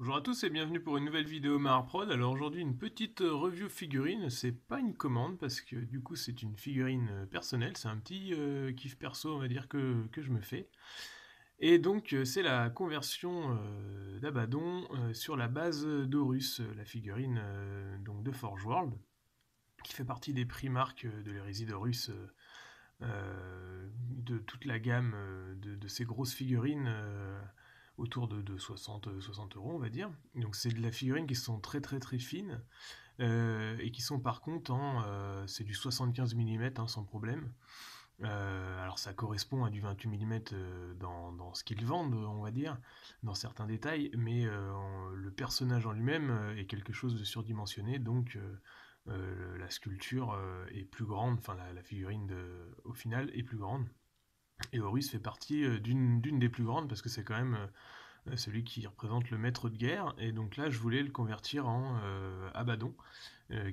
Bonjour à tous et bienvenue pour une nouvelle vidéo Maharprod. Alors aujourd'hui une petite review figurine, c'est pas une commande parce que du coup c'est une figurine personnelle, c'est un petit kiff perso on va dire que je me fais. Et donc c'est la conversion d'Abaddon sur la base d'Horus, la figurine donc de Forge World, qui fait partie des Primarques de l'hérésie d'Horus, de toute la gamme de ces grosses figurines autour de 60 euros on va dire. Donc c'est de la figurine qui sont très très très fines et qui sont par contre c'est du 75 mm sans problème. Alors ça correspond à du 28 mm dans ce qu'ils vendent, on va dire, dans certains détails, mais le personnage en lui-même est quelque chose de surdimensionné, donc la sculpture est plus grande, enfin la figurine au final est plus grande. Et Horus fait partie d'une des plus grandes parce que c'est quand même celui qui représente le maître de guerre. Et donc là, je voulais le convertir en Abaddon,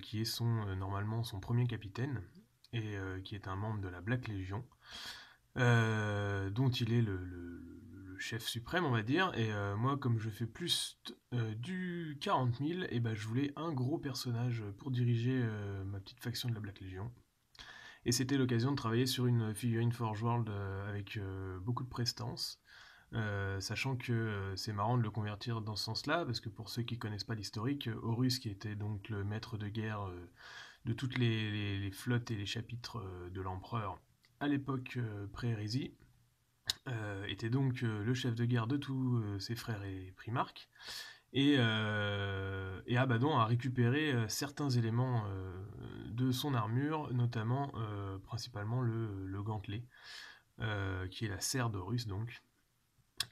qui est normalement son premier capitaine et qui est un membre de la Black Legion, dont il est le chef suprême, on va dire. Et moi, comme je fais plus du 40 000, et ben, je voulais un gros personnage pour diriger ma petite faction de la Black Legion. Et c'était l'occasion de travailler sur une figurine Forge World avec beaucoup de prestance. Sachant que c'est marrant de le convertir dans ce sens-là, parce que pour ceux qui connaissent pas l'historique, Horus, qui était donc le maître de guerre de toutes les flottes et les chapitres de l'empereur à l'époque pré-hérésie, était donc le chef de guerre de tous ses frères et primarques. Et Abaddon a récupéré certains éléments de son armure, notamment principalement le gantelet, qui est la serre d'Horus donc.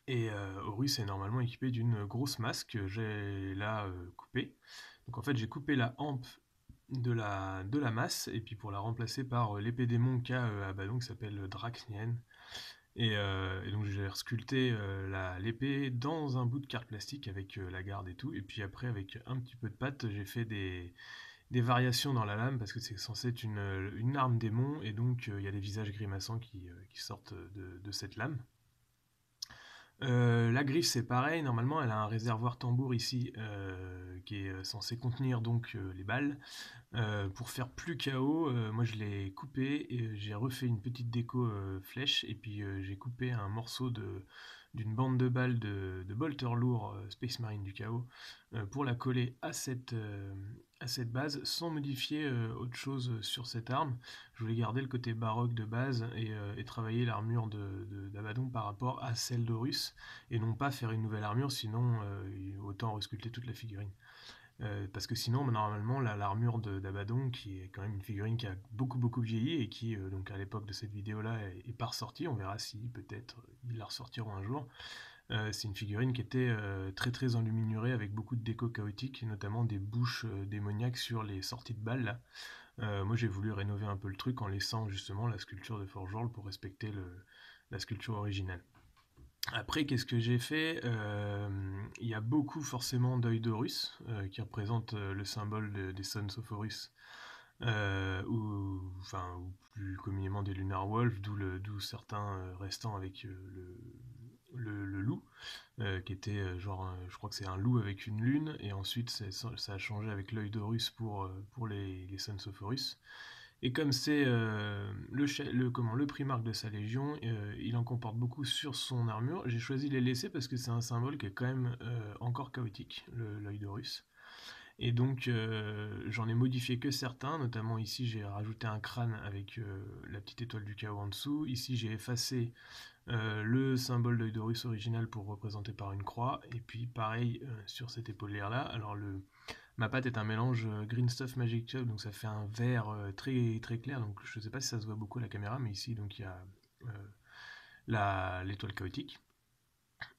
Et Horus est normalement équipé d'une grosse masse que j'ai là coupée. Donc en fait j'ai coupé la hampe de la masse, et puis pour la remplacer par l'épée démon qu'a Abaddon qui s'appelle Draxnian. Et donc j'ai sculpté l'épée dans un bout de carte plastique avec la garde et tout. Et puis après, avec un petit peu de pâte, j'ai fait des variations dans la lame parce que c'est censé être une arme démon. Et donc il y a des visages grimaçants qui sortent de cette lame. La griffe c'est pareil, normalement elle a un réservoir tambour ici qui est censé contenir donc les balles. Pour faire plus KO, moi je l'ai coupé et j'ai refait une petite déco flèche, et puis j'ai coupé un morceau d'une bande de balles de bolter lourd Space Marine du chaos pour la coller à cette base sans modifier autre chose sur cette arme. Je voulais garder le côté baroque de base et travailler l'armure d'Abaddon par rapport à celle d'Horus et non pas faire une nouvelle armure, sinon autant resculpter toute la figurine. Parce que sinon, normalement, l'armure d'Abaddon, qui est quand même une figurine qui a beaucoup beaucoup vieilli et qui, donc à l'époque de cette vidéo-là, est pas ressortie. On verra si peut-être ils la ressortiront un jour. C'est une figurine qui était très très enluminurée avec beaucoup de déco chaotique, et notamment des bouches démoniaques sur les sorties de balles là. Moi, j'ai voulu rénover un peu le truc en laissant justement la sculpture de Forge World pour respecter la sculpture originale. Après, qu'est-ce que j'ai fait? Il y a beaucoup forcément d'œil d'Horus, qui représente le symbole des Sons of Horus, ou plus communément des Lunar Wolves, d'où certains restants avec le loup, qui était genre, je crois que c'est un loup avec une lune, et ensuite ça a changé avec l'œil d'Horus pour les Sons of Horus. Et comme c'est le primarque de sa légion, il en comporte beaucoup sur son armure. J'ai choisi de les laisser parce que c'est un symbole qui est quand même encore chaotique, l'œil d'Horus. Et donc j'en ai modifié que certains, notamment ici j'ai rajouté un crâne avec la petite étoile du chaos en dessous. Ici j'ai effacé le symbole d'œil d'Horus original pour représenter par une croix. Et puis pareil sur cette épaulière là. Alors ma pâte est un mélange Green Stuff Magic Tube, donc ça fait un vert très très clair. Donc je ne sais pas si ça se voit beaucoup à la caméra, mais ici donc il y a l'étoile chaotique.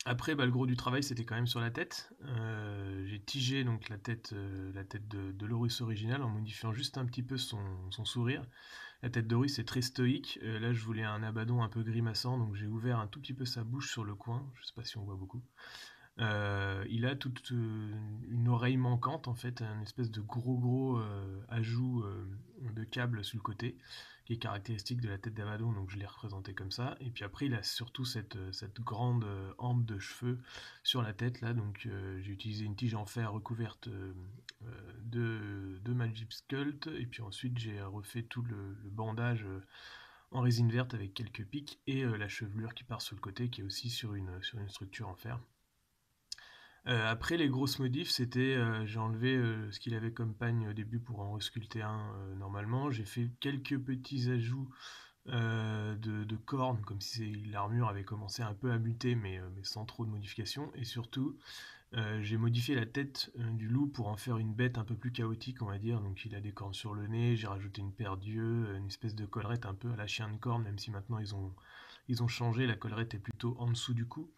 Après, le gros du travail c'était quand même sur la tête. J'ai tigé donc la tête de l'Horus original en modifiant juste un petit peu son sourire. La tête d'Horus est très stoïque. Là, je voulais un Abaddon un peu grimaçant, donc j'ai ouvert un tout petit peu sa bouche sur le coin. Je sais pas si on voit beaucoup. Il a toute une oreille manquante en fait, un espèce de gros ajout de câble sur le côté qui est caractéristique de la tête d'Abaddon, donc je l'ai représenté comme ça. Et puis après, il a surtout cette grande hampe de cheveux sur la tête là, donc j'ai utilisé une tige en fer recouverte de Magic Sculpt, et puis ensuite j'ai refait tout le bandage en résine verte avec quelques pics et la chevelure qui part sur le côté qui est aussi sur une structure en fer. Après les grosses modifs, c'était j'ai enlevé ce qu'il avait comme pagne au début pour en resculpter un normalement. J'ai fait quelques petits ajouts de cornes, comme si l'armure avait commencé un peu à muter, mais sans trop de modifications. Et surtout, j'ai modifié la tête du loup pour en faire une bête un peu plus chaotique, on va dire. Donc il a des cornes sur le nez, j'ai rajouté une paire d'yeux, une espèce de collerette un peu à la chien de corne, même si maintenant ils ont changé, la collerette est plutôt en dessous du cou.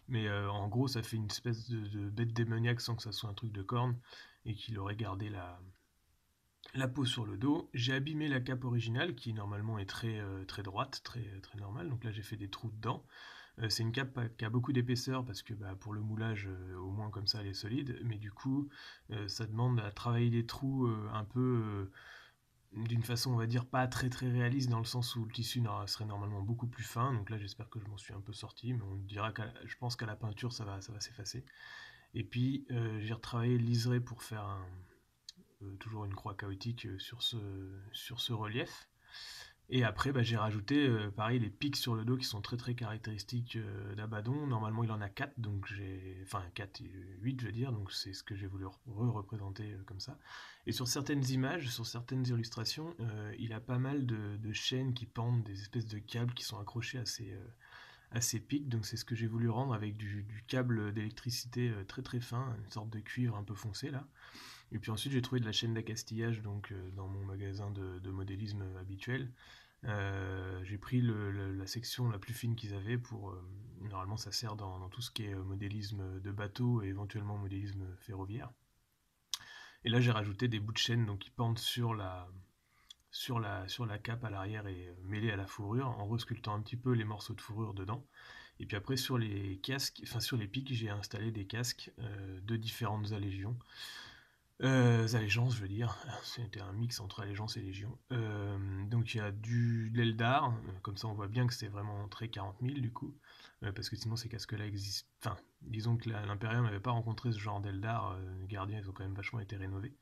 Mais en gros, ça fait une espèce de bête démoniaque sans que ça soit un truc de corne et qu'il aurait gardé la peau sur le dos. J'ai abîmé la cape originale qui normalement est très droite, très normale. Donc là, j'ai fait des trous dedans. C'est une cape qui a beaucoup d'épaisseur parce que bah, pour le moulage, au moins comme ça, elle est solide. Mais du coup, ça demande à travailler des trous un peu d'une façon, on va dire, pas très réaliste dans le sens où le tissu serait normalement beaucoup plus fin. Donc là, j'espère que je m'en suis un peu sorti, mais on dira je pense qu'à la peinture, ça va s'effacer. Et puis, j'ai retravaillé le liseré pour faire toujours une croix chaotique sur ce relief. Et après, bah, j'ai rajouté, pareil, les pics sur le dos qui sont très caractéristiques d'Abaddon. Normalement, il en a 4, donc enfin 4, 8, je veux dire, donc c'est ce que j'ai voulu représenter comme ça. Et sur certaines images, sur certaines illustrations, il a pas mal de chaînes qui pendent, des espèces de câbles qui sont accrochés à ces pics, donc c'est ce que j'ai voulu rendre avec du câble d'électricité très fin, une sorte de cuivre un peu foncé là. Et puis ensuite, j'ai trouvé de la chaîne d'accastillage donc dans mon magasin de modélisme habituel. J'ai pris la section la plus fine qu'ils avaient pour. Normalement, ça sert dans tout ce qui est modélisme de bateau et éventuellement modélisme ferroviaire. Et là, j'ai rajouté des bouts de chaîne donc, qui pendent sur la cape à l'arrière et mêlés à la fourrure en resculptant un petit peu les morceaux de fourrure dedans. Et puis après, sur les casques, enfin sur les pics, j'ai installé des casques de différentes allégions. Allégeances, je veux dire. C'était un mix entre allégeance et légion. Donc il y a de l'Eldar, comme ça on voit bien que c'est vraiment très 40 000 du coup, parce que sinon ces casques-là existent. Enfin, disons que l'Imperium n'avait pas rencontré ce genre d'Eldar, les gardiens ils ont quand même vachement été rénovés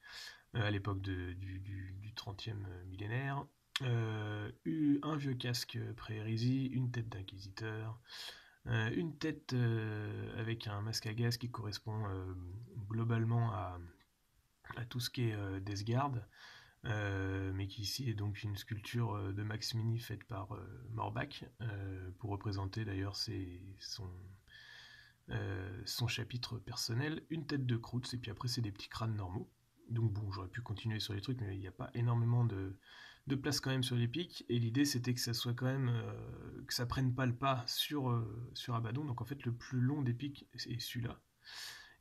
à l'époque du 30e millénaire. Un vieux casque pré-hérésie, une tête d'inquisiteur, une tête avec un masque à gaz qui correspond globalement à tout ce qui est Death Guard, mais qui ici est donc une sculpture de Max Mini faite par Morbach, pour représenter d'ailleurs son chapitre personnel, une tête de Krutz, et puis après c'est des petits crânes normaux. Donc bon, j'aurais pu continuer sur les trucs, mais il n'y a pas énormément de place quand même sur les pics, et l'idée c'était que ça soit quand même, que ça prenne pas le pas sur Abaddon, donc en fait le plus long des pics est celui-là.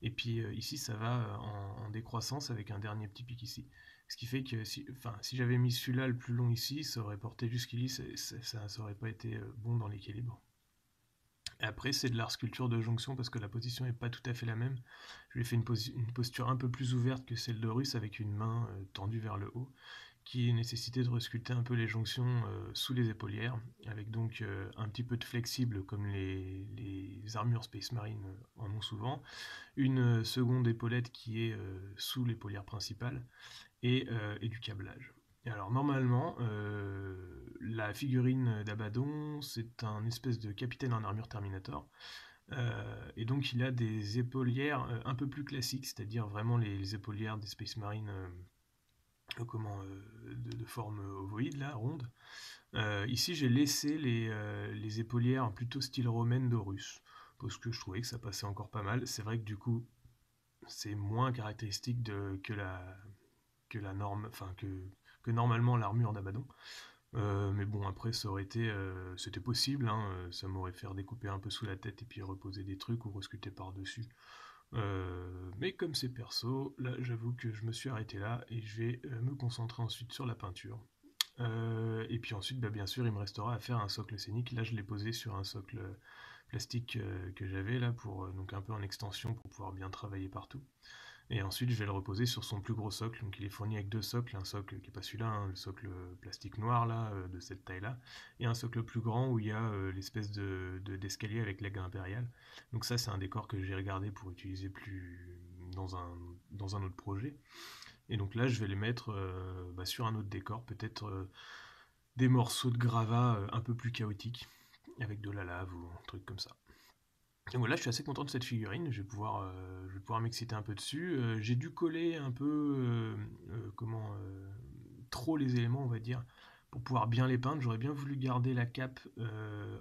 Et puis ici, ça va en décroissance avec un dernier petit pic ici. Ce qui fait que si j'avais mis celui-là le plus long ici, ça aurait porté jusqu'ici, ça aurait pas été bon dans l'équilibre. Et après, c'est de l'art sculpture de jonction parce que la position n'est pas tout à fait la même. Je lui ai fait une posture un peu plus ouverte que celle de Russe avec une main tendue vers le haut qui nécessitait de resculpter un peu les jonctions sous les épaulières, avec donc un petit peu de flexible comme les armures Space Marine en ont souvent, une seconde épaulette qui est sous l'épaulière principale, et du câblage. Et alors normalement, la figurine d'Abaddon, c'est un espèce de capitaine en armure Terminator, et donc il a des épaulières un peu plus classiques, c'est-à-dire vraiment les épaulières des Space Marine de forme ovoïde, là, ronde. Ici, j'ai laissé les épaulières plutôt style romaine d'Horus, parce que je trouvais que ça passait encore pas mal. C'est vrai que du coup, c'est moins caractéristique que la norme, enfin que normalement l'armure d'Abaddon. Mais bon, après, c'était possible, hein, ça m'aurait fait redécouper un peu sous la tête et puis reposer des trucs ou resculpter par-dessus. Mais comme c'est perso, là j'avoue que je me suis arrêté là et je vais me concentrer ensuite sur la peinture. Et puis ensuite, bah, bien sûr, il me restera à faire un socle scénique. Là, je l'ai posé sur un socle plastique que j'avais là, donc un peu en extension pour pouvoir bien travailler partout. Et ensuite, je vais le reposer sur son plus gros socle. Donc, il est fourni avec deux socles. Un socle qui n'est pas celui-là, hein, le socle plastique noir, là, de cette taille-là. Et un socle plus grand où il y a l'espèce d'escalier avec l'aigle impériale. Donc, ça, c'est un décor que j'ai regardé pour utiliser plus dans un autre projet. Et donc là, je vais les mettre sur un autre décor, peut-être des morceaux de gravats un peu plus chaotiques, avec de la lave ou un truc comme ça. Donc voilà, je suis assez content de cette figurine, je vais pouvoir m'exciter un peu dessus. J'ai dû coller un peu trop les éléments, on va dire, pour pouvoir bien les peindre. J'aurais bien voulu garder la cape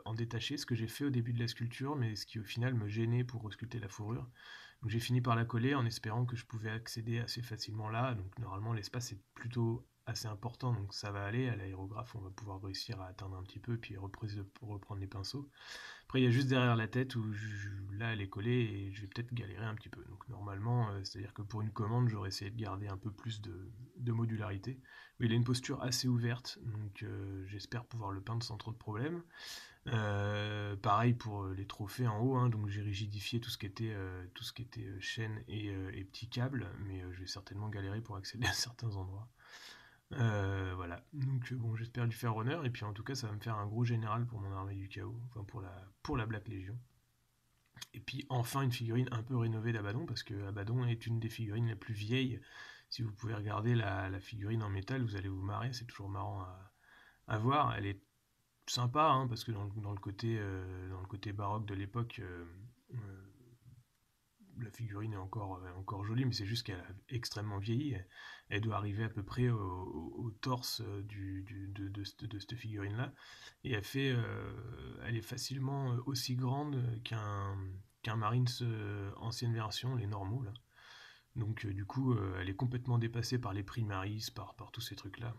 en détaché, ce que j'ai fait au début de la sculpture, mais ce qui au final me gênait pour sculpter la fourrure. Donc j'ai fini par la coller en espérant que je pouvais accéder assez facilement là. Donc normalement l'espace est plutôt assez important, donc ça va aller. À l'aérographe, on va pouvoir réussir à atteindre un petit peu, puis reprendre les pinceaux. Après, il y a juste derrière la tête où là, elle est collée et je vais peut-être galérer un petit peu. Donc normalement, c'est-à-dire que pour une commande, j'aurais essayé de garder un peu plus de modularité. Mais il a une posture assez ouverte, donc j'espère pouvoir le peindre sans trop de problèmes. Pareil pour les trophées en haut, hein, donc j'ai rigidifié tout ce qui était chaîne et petits câbles, mais je vais certainement galérer pour accéder à certains endroits. Voilà, donc bon, j'espère lui faire honneur, et puis en tout cas, ça va me faire un gros général pour mon armée du chaos, enfin pour la Black Legion. Et puis enfin, une figurine un peu rénovée d'Abaddon, parce que Abaddon est une des figurines les plus vieilles. Si vous pouvez regarder la figurine en métal, vous allez vous marrer, c'est toujours marrant à voir. Elle est sympa, hein, parce que dans le côté baroque de l'époque, euh, la figurine est encore jolie, mais c'est juste qu'elle a extrêmement vieilli. Elle doit arriver à peu près au torse de cette figurine-là. Et elle est facilement aussi grande qu'un Marines ancienne version, les normaux, là. Donc du coup, elle est complètement dépassée par les Primaris, par tous ces trucs-là.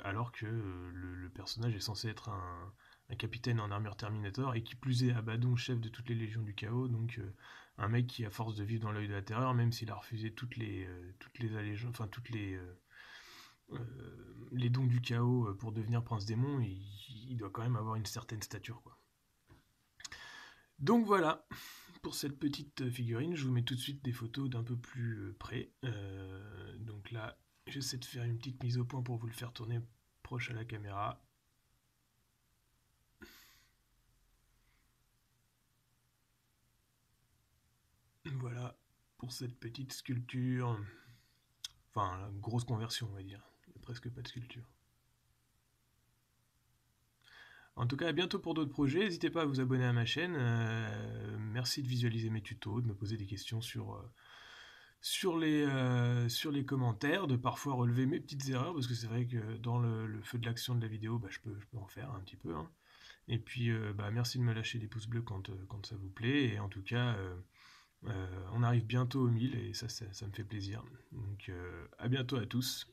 Alors que le personnage est censé être un capitaine en armure Terminator, et qui plus est Abaddon, chef de toutes les légions du chaos, donc un mec qui, à force de vivre dans l'œil de la terreur, même s'il a refusé toutes les allégeances, enfin les dons du chaos pour devenir prince démon, il doit quand même avoir une certaine stature, quoi. Donc voilà, pour cette petite figurine, je vous mets tout de suite des photos d'un peu plus près. Donc là, j'essaie de faire une petite mise au point pour vous le faire tourner proche à la caméra. Voilà pour cette petite sculpture. Enfin, la grosse conversion, on va dire. Il n'y a presque pas de sculpture. En tout cas, à bientôt pour d'autres projets. N'hésitez pas à vous abonner à ma chaîne. Merci de visualiser mes tutos, de me poser des questions sur les commentaires, de parfois relever mes petites erreurs, parce que c'est vrai que dans le feu de l'action de la vidéo, je peux en faire un petit peu, hein. Et puis, merci de me lâcher des pouces bleus quand ça vous plaît. Et en tout cas, on arrive bientôt aux 1000 et ça me fait plaisir. Donc, à bientôt à tous.